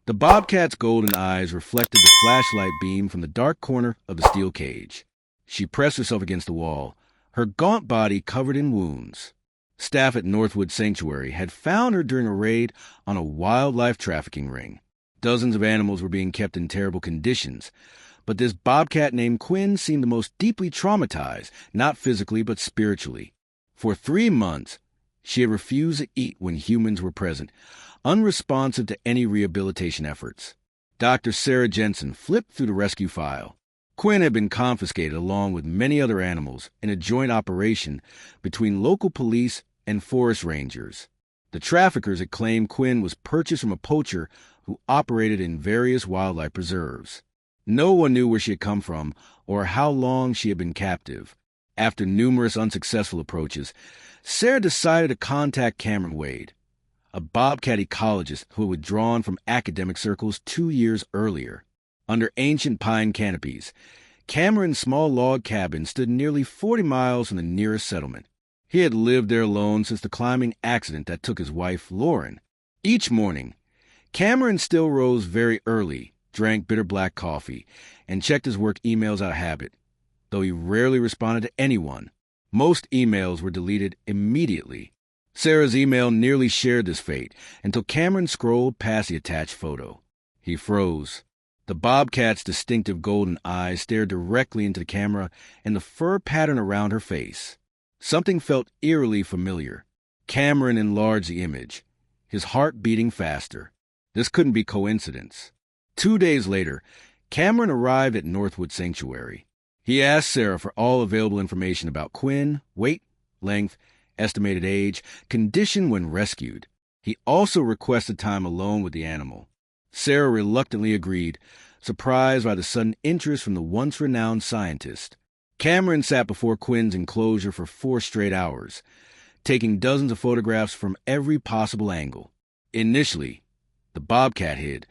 The bobcat's golden eyes reflected the flashlight beam from the dark corner of the steel cage. She pressed herself against the wall, her gaunt body covered in wounds. Staff at Northwood Sanctuary had found her during a raid on a wildlife trafficking ring. Dozens of animals were being kept in terrible conditions, but this bobcat named Quinn seemed the most deeply traumatized, not physically but spiritually. For 3 months, she had refused to eat when humans were present, unresponsive to any rehabilitation efforts. Dr. Sarah Jensen flipped through the rescue file. Quinn had been confiscated along with many other animals in a joint operation between local police and forest rangers. The traffickers had claimed Quinn was purchased from a poacher who operated in various wildlife preserves. No one knew where she had come from or how long she had been captive. After numerous unsuccessful approaches, Sarah decided to contact Cameron Wade, a bobcat ecologist who had withdrawn from academic circles 2 years earlier. Under ancient pine canopies, Cameron's small log cabin stood nearly 40 miles from the nearest settlement. He had lived there alone since the climbing accident that took his wife, Lauren. Each morning, Cameron still rose very early, drank bitter black coffee, and checked his work emails out of habit. Though he rarely responded to anyone, most emails were deleted immediately. Sarah's email nearly shared this fate until Cameron scrolled past the attached photo. He froze. The bobcat's distinctive golden eyes stared directly into the camera and the fur pattern around her face. Something felt eerily familiar. Cameron enlarged the image, his heart beating faster. This couldn't be coincidence. 2 days later, Cameron arrived at Northwood Sanctuary. He asked Sarah for all available information about Quinn, weight, length, estimated age, condition when rescued. He also requested time alone with the animal. Sarah reluctantly agreed, surprised by the sudden interest from the once-renowned scientist. Cameron sat before Quinn's enclosure for 4 straight hours, taking dozens of photographs from every possible angle. Initially, the bobcat hid,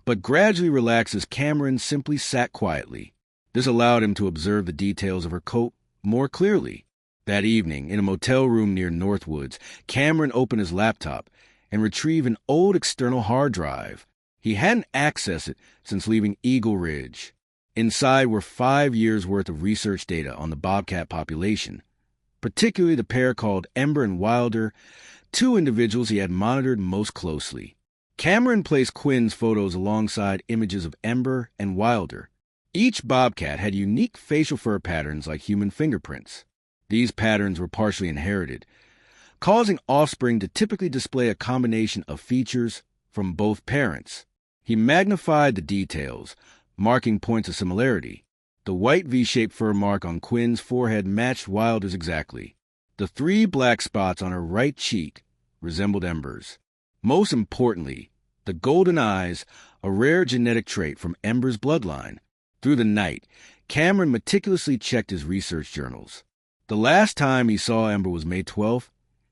but gradually relaxed as Cameron simply sat quietly. This allowed him to observe the details of her coat more clearly. That evening, in a motel room near Northwoods, Cameron opened his laptop and retrieved an old external hard drive. He hadn't accessed it since leaving Eagle Ridge. Inside were 5 years' worth of research data on the bobcat population, particularly the pair called Ember and Wilder, 2 individuals he had monitored most closely. Cameron placed Quinn's photos alongside images of Ember and Wilder. Each bobcat had unique facial fur patterns like human fingerprints. These patterns were partially inherited, causing offspring to typically display a combination of features from both parents. He magnified the details, marking points of similarity. The white V-shaped fur mark on Quinn's forehead matched Wilder's exactly. The 3 black spots on her right cheek resembled Ember's. Most importantly, the golden eyes, a rare genetic trait from Ember's bloodline. Through the night, Cameron meticulously checked his research journals. The last time he saw Ember was May 12,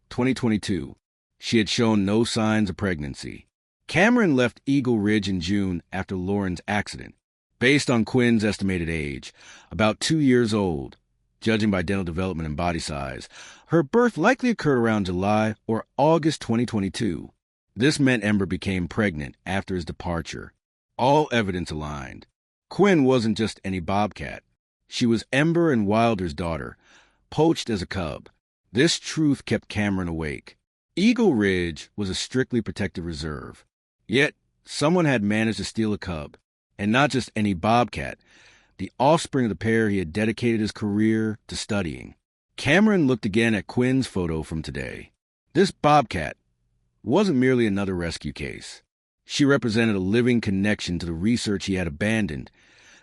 2022. She had shown no signs of pregnancy. Cameron left Eagle Ridge in June after Lauren's accident. Based on Quinn's estimated age, about 2 years old, judging by dental development and body size, her birth likely occurred around July or August 2022. This meant Ember became pregnant after his departure. All evidence aligned. Quinn wasn't just any bobcat. She was Ember and Wilder's daughter, poached as a cub. This truth kept Cameron awake. Eagle Ridge was a strictly protected reserve. Yet, someone had managed to steal a cub. And not just any bobcat, the offspring of the pair he had dedicated his career to studying. Cameron looked again at Quinn's photo from today. This bobcat wasn't merely another rescue case. She represented a living connection to the research he had abandoned,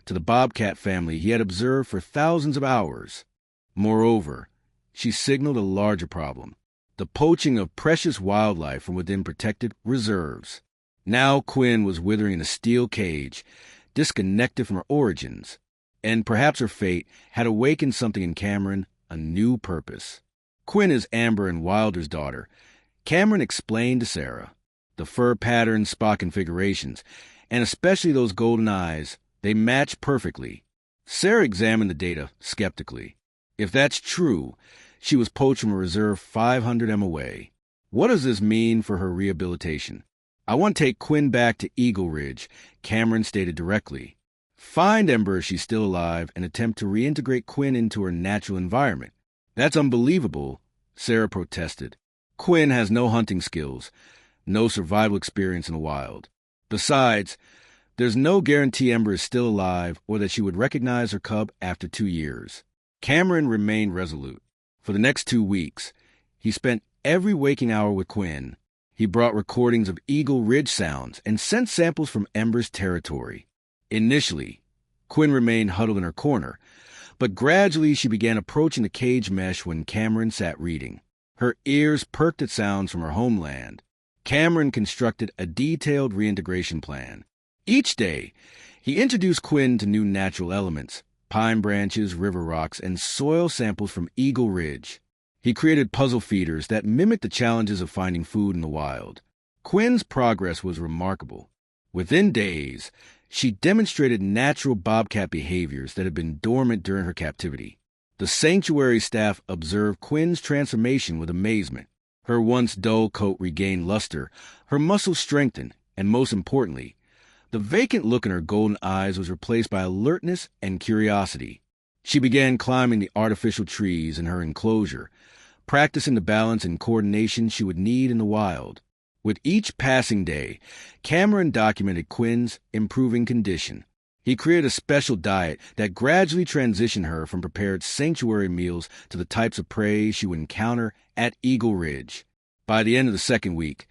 to the bobcat family he had observed for thousands of hours. Moreover, she signaled a larger problem, the poaching of precious wildlife from within protected reserves. Now Quinn was withering in a steel cage, disconnected from her origins, and perhaps her fate had awakened something in Cameron, a new purpose. Quinn is Amber and Wilder's daughter. Cameron explained to Sarah. The fur patterns, spot configurations, and especially those golden eyes, they match perfectly. Sarah examined the data skeptically. If that's true, she was poached from a reserve 500 m away. What does this mean for her rehabilitation? "I want to take Quinn back to Eagle Ridge," Cameron stated directly. "Find Ember if she's still alive and attempt to reintegrate Quinn into her natural environment." "That's unbelievable," Sarah protested. "Quinn has no hunting skills, no survival experience in the wild. Besides, there's no guarantee Ember is still alive or that she would recognize her cub after 2 years." Cameron remained resolute. For the next 2 weeks, he spent every waking hour with Quinn. He brought recordings of Eagle Ridge sounds and sent samples from Ember's territory. Initially, Quinn remained huddled in her corner, but gradually she began approaching the cage mesh when Cameron sat reading. Her ears perked at sounds from her homeland. Cameron constructed a detailed reintegration plan. Each day, he introduced Quinn to new natural elements, pine branches, river rocks, and soil samples from Eagle Ridge. He created puzzle feeders that mimicked the challenges of finding food in the wild. Quinn's progress was remarkable. Within days, she demonstrated natural bobcat behaviors that had been dormant during her captivity. The sanctuary staff observed Quinn's transformation with amazement. Her once dull coat regained luster, her muscles strengthened, and most importantly, the vacant look in her golden eyes was replaced by alertness and curiosity. She began climbing the artificial trees in her enclosure, practicing the balance and coordination she would need in the wild. With each passing day, Cameron documented Quinn's improving condition. He created a special diet that gradually transitioned her from prepared sanctuary meals to the types of prey she would encounter at Eagle Ridge. By the end of the second week,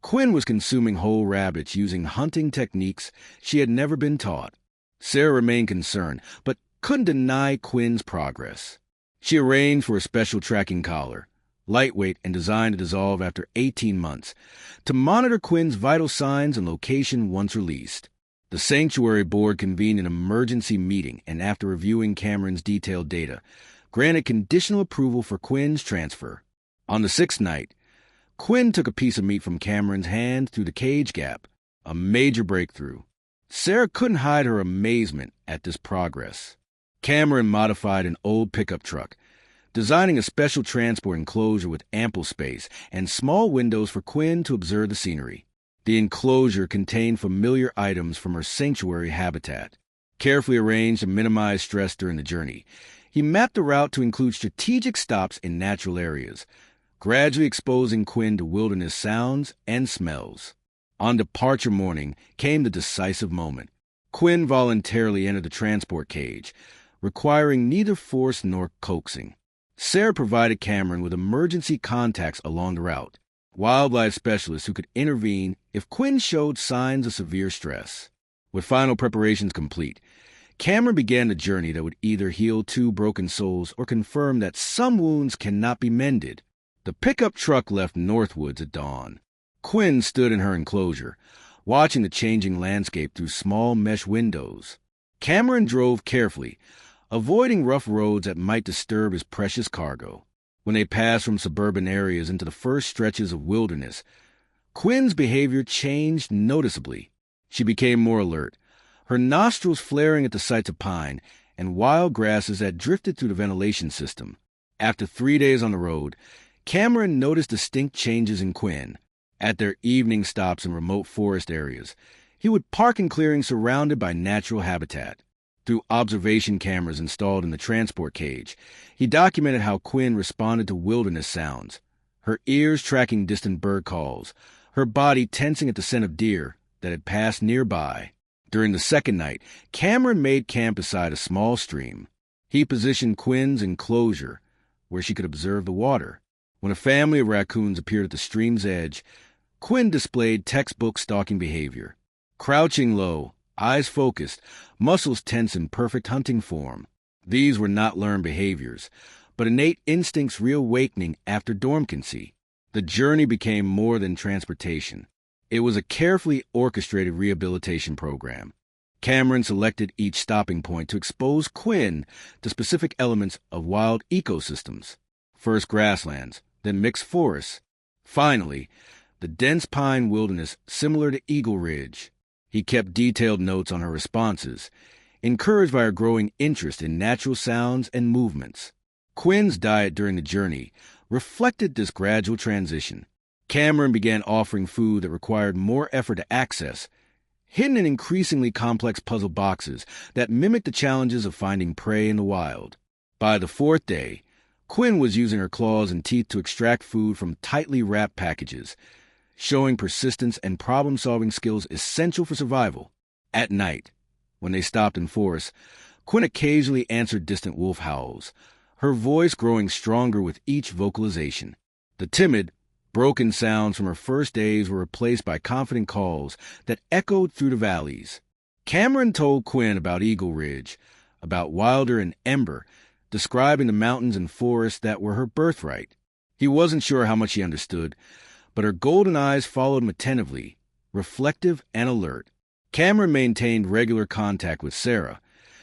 Quinn was consuming whole rabbits using hunting techniques she had never been taught. Sarah remained concerned, but couldn't deny Quinn's progress. She arranged for a special tracking collar, lightweight and designed to dissolve after 18 months, to monitor Quinn's vital signs and location once released. The sanctuary board convened an emergency meeting and, after reviewing Cameron's detailed data, granted conditional approval for Quinn's transfer. On the 6th night, Quinn took a piece of meat from Cameron's hand through the cage gap, a major breakthrough. Sarah couldn't hide her amazement at this progress. Cameron modified an old pickup truck, designing a special transport enclosure with ample space and small windows for Quinn to observe the scenery. The enclosure contained familiar items from her sanctuary habitat. Carefully arranged to minimize stress during the journey, he mapped the route to include strategic stops in natural areas, gradually exposing Quinn to wilderness sounds and smells. On departure morning came the decisive moment. Quinn voluntarily entered the transport cage, requiring neither force nor coaxing. Sarah provided Cameron with emergency contacts along the route, wildlife specialists who could intervene if Quinn showed signs of severe stress. With final preparations complete, Cameron began the journey that would either heal 2 broken souls or confirm that some wounds cannot be mended. The pickup truck left Northwoods at dawn. Quinn stood in her enclosure, watching the changing landscape through small mesh windows. Cameron drove carefully, avoiding rough roads that might disturb his precious cargo. When they passed from suburban areas into the first stretches of wilderness, Quinn's behavior changed noticeably. She became more alert, her nostrils flaring at the sights of pine and wild grasses that drifted through the ventilation system. After 3 days on the road, Cameron noticed distinct changes in Quinn. At their evening stops in remote forest areas, he would park in clearings surrounded by natural habitat. Through observation cameras installed in the transport cage, he documented how Quinn responded to wilderness sounds, her ears tracking distant bird calls, her body tensing at the scent of deer that had passed nearby. During the second night, Cameron made camp beside a small stream. He positioned Quinn's enclosure where she could observe the water. When a family of raccoons appeared at the stream's edge, Quinn displayed textbook stalking behavior. Crouching low, eyes focused, muscles tense in perfect hunting form. These were not learned behaviors, but innate instincts reawakening after dormancy. The journey became more than transportation. It was a carefully orchestrated rehabilitation program. Cameron selected each stopping point to expose Quinn to specific elements of wild ecosystems. First grasslands, then mixed forests. Finally, the dense pine wilderness similar to Eagle Ridge. He kept detailed notes on her responses, encouraged by her growing interest in natural sounds and movements. Quinn's diet during the journey reflected this gradual transition. Cameron began offering food that required more effort to access, hidden in increasingly complex puzzle boxes that mimicked the challenges of finding prey in the wild. By the fourth day, Quinn was using her claws and teeth to extract food from tightly wrapped packages, showing persistence and problem-solving skills essential for survival. At night, when they stopped in forests, Quinn occasionally answered distant wolf howls, her voice growing stronger with each vocalization. The timid, broken sounds from her first days were replaced by confident calls that echoed through the valleys. Cameron told Quinn about Eagle Ridge, about Wilder and Ember, describing the mountains and forests that were her birthright. He wasn't sure how much she understood, but her golden eyes followed him attentively, reflective and alert. Cameron maintained regular contact with Sarah,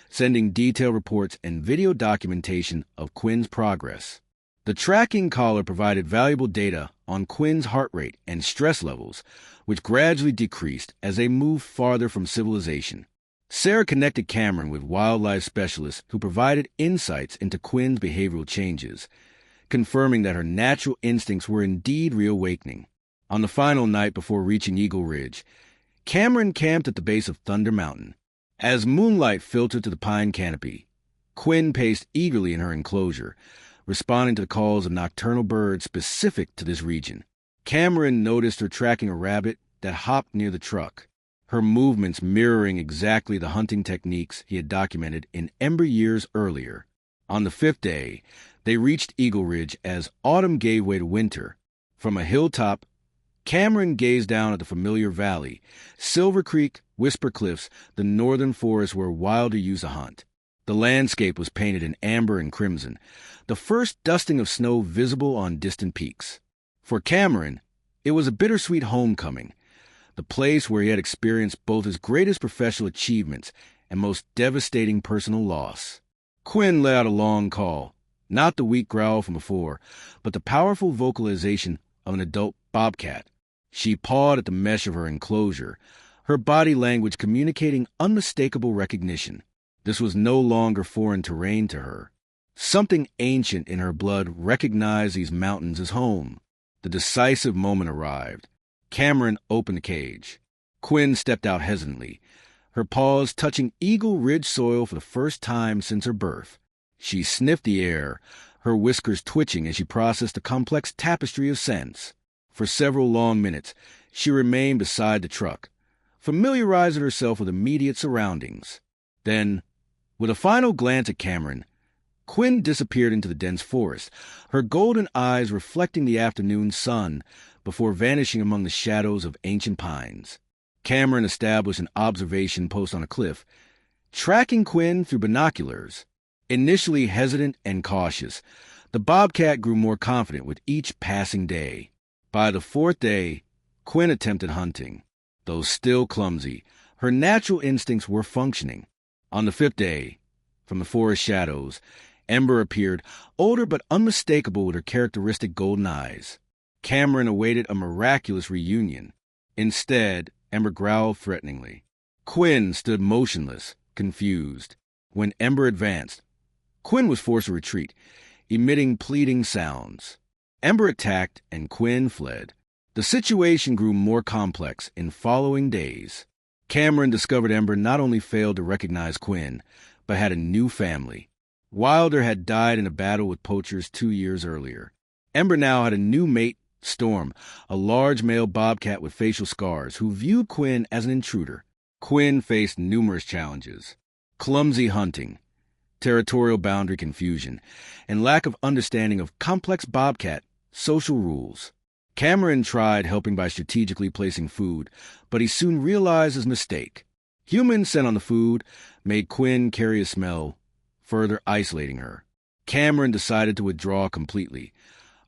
sending detailed reports and video documentation of Quinn's progress. The tracking collar provided valuable data on Quinn's heart rate and stress levels, which gradually decreased as they moved farther from civilization. Sarah connected Cameron with wildlife specialists who provided insights into Quinn's behavioral changes, confirming that her natural instincts were indeed reawakening. On the final night before reaching Eagle Ridge, Cameron camped at the base of Thunder Mountain. As moonlight filtered to the pine canopy, Quinn paced eagerly in her enclosure, responding to the calls of nocturnal birds specific to this region. Cameron noticed her tracking a rabbit that hopped near the truck, her movements mirroring exactly the hunting techniques he had documented in Ember years earlier. On the fifth day, they reached Eagle Ridge as autumn gave way to winter. From a hilltop, Cameron gazed down at the familiar valley, Silver Creek, Whisper Cliffs, the northern forest where Wilder used to hunt. The landscape was painted in amber and crimson, the first dusting of snow visible on distant peaks. For Cameron, it was a bittersweet homecoming, the place where he had experienced both his greatest professional achievements and most devastating personal loss. Quinn let out a long call, not the weak growl from before, but the powerful vocalization of an adult bobcat. She pawed at the mesh of her enclosure, her body language communicating unmistakable recognition. This was no longer foreign terrain to her. Something ancient in her blood recognized these mountains as home. The decisive moment arrived. Cameron opened the cage. Quinn stepped out hesitantly, her paws touching Eagle Ridge soil for the first time since her birth. She sniffed the air, her whiskers twitching as she processed the complex tapestry of scents. For several long minutes, she remained beside the truck, familiarizing herself with immediate surroundings. Then, with a final glance at Cameron, Quinn disappeared into the dense forest, her golden eyes reflecting the afternoon sun before vanishing among the shadows of ancient pines. Cameron established an observation post on a cliff, tracking Quinn through binoculars. Initially hesitant and cautious, the bobcat grew more confident with each passing day. By the fourth day, Quinn attempted hunting. Though still clumsy, her natural instincts were functioning. On the fifth day, from the forest shadows, Ember appeared, older but unmistakable with her characteristic golden eyes. Cameron awaited a miraculous reunion. Instead, Ember growled threateningly. Quinn stood motionless, confused. When Ember advanced, Quinn was forced to retreat, emitting pleading sounds. Ember attacked, and Quinn fled. The situation grew more complex in following days. Cameron discovered Ember not only failed to recognize Quinn, but had a new family. Wilder had died in a battle with poachers 2 years earlier. Ember now had a new mate, Storm, a large male bobcat with facial scars, who viewed Quinn as an intruder. Quinn faced numerous challenges: clumsy hunting, territorial boundary confusion, and lack of understanding of complex bobcat social rules. Cameron tried helping by strategically placing food, but he soon realized his mistake. Humans sent on the food made Quinn carry a smell, further isolating her. Cameron decided to withdraw completely,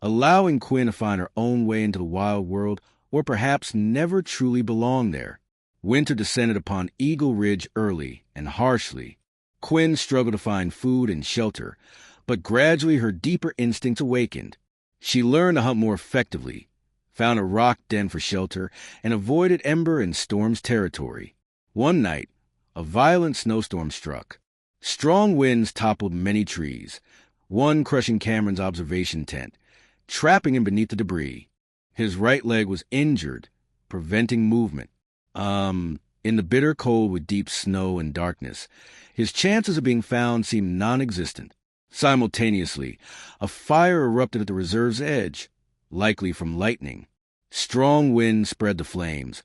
allowing Quinn to find her own way into the wild world, or perhaps never truly belong there. Winter descended upon Eagle Ridge early and harshly. Quinn struggled to find food and shelter, but gradually her deeper instincts awakened. She learned to hunt more effectively, found a rock den for shelter, and avoided Ember and Storm's territory. One night, a violent snowstorm struck. Strong winds toppled many trees, one crushing Cameron's observation tent, trapping him beneath the debris. His right leg was injured, preventing movement. In the bitter cold with deep snow and darkness, his chances of being found seemed non-existent. Simultaneously, a fire erupted at the reserve's edge, likely from lightning. Strong wind spread the flames,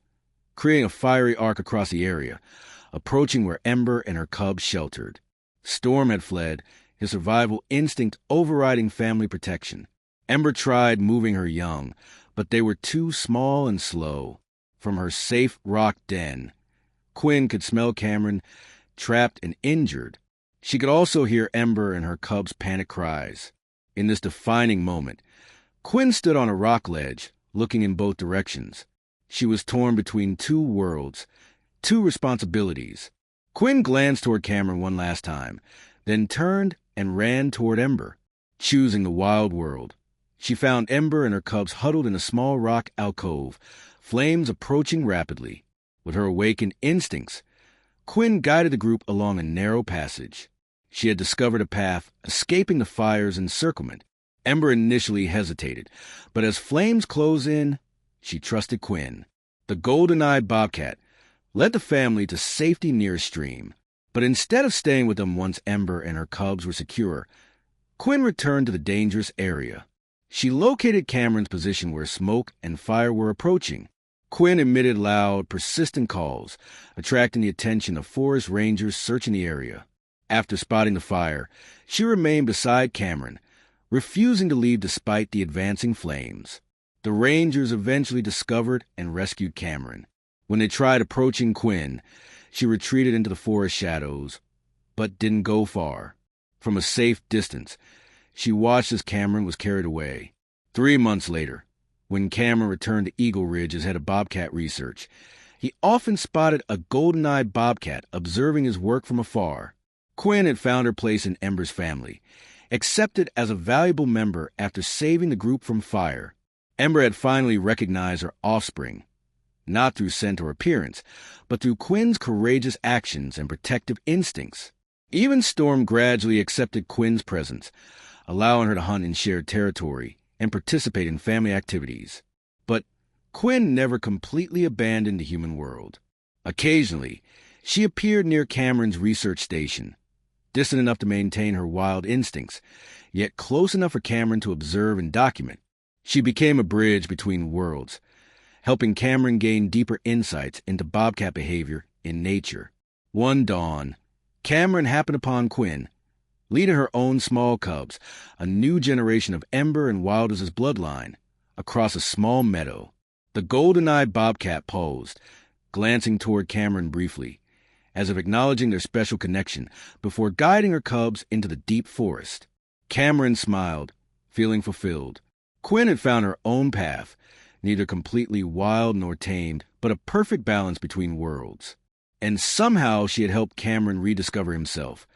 creating a fiery arc across the area, approaching where Ember and her cubs sheltered. Storm had fled, his survival instinct overriding family protection. Ember tried moving her young, but they were too small and slow. From her safe rock den, Quinn could smell Cameron, trapped and injured. She could also hear Ember and her cubs' panic cries. In this defining moment, Quinn stood on a rock ledge, looking in both directions. She was torn between two worlds, two responsibilities. Quinn glanced toward Cameron one last time, then turned and ran toward Ember, choosing the wild world. She found Ember and her cubs huddled in a small rock alcove, flames approaching rapidly. With her awakened instincts, Quinn guided the group along a narrow passage. She had discovered a path, escaping the fire's encirclement. Ember initially hesitated, but as flames closed in, she trusted Quinn. The golden-eyed Bobcat led the family to safety near a stream. But instead of staying with them once Ember and her cubs were secure, Quinn returned to the dangerous area. She located Cameron's position where smoke and fire were approaching. Quinn emitted loud, persistent calls, attracting the attention of forest rangers searching the area. After spotting the fire, she remained beside Cameron, refusing to leave despite the advancing flames. The rangers eventually discovered and rescued Cameron. When they tried approaching Quinn, she retreated into the forest shadows, but didn't go far. From a safe distance, she watched as Cameron was carried away. 3 months later, when Cameron returned to Eagle Ridge as head of Bobcat research, he often spotted a golden-eyed Bobcat observing his work from afar. Quinn had found her place in Ember's family, accepted as a valuable member after saving the group from fire. Ember had finally recognized her offspring, not through scent or appearance, but through Quinn's courageous actions and protective instincts. Even Storm gradually accepted Quinn's presence, allowing her to hunt in shared territory and participate in family activities. But Quinn never completely abandoned the human world. Occasionally, she appeared near Cameron's research station, distant enough to maintain her wild instincts, yet close enough for Cameron to observe and document. She became a bridge between worlds, helping Cameron gain deeper insights into Bobcat behavior in nature. One dawn, Cameron happened upon Quinn, leading her own small cubs, a new generation of Ember and Wilders' bloodline, across a small meadow. The golden-eyed Bobcat paused, glancing toward Cameron briefly, as if acknowledging their special connection, before guiding her cubs into the deep forest. Cameron smiled, feeling fulfilled. Quinn had found her own path, neither completely wild nor tamed, but a perfect balance between worlds. And somehow she had helped Cameron rediscover himself,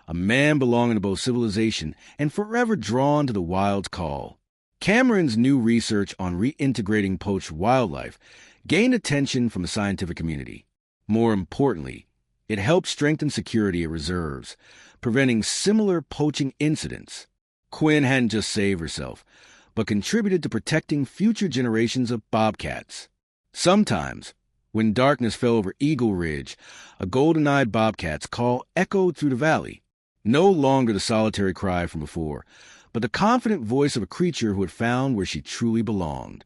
a man belonging to both civilization and forever drawn to the wild's call. Cameron's new research on reintegrating poached wildlife gained attention from the scientific community. More importantly, it helped strengthen security at reserves, preventing similar poaching incidents. Quinn hadn't just saved herself, but contributed to protecting future generations of bobcats. Sometimes, when darkness fell over Eagle Ridge, a golden-eyed bobcat's call echoed through the valley, no longer the solitary cry from before, but the confident voice of a creature who had found where she truly belonged.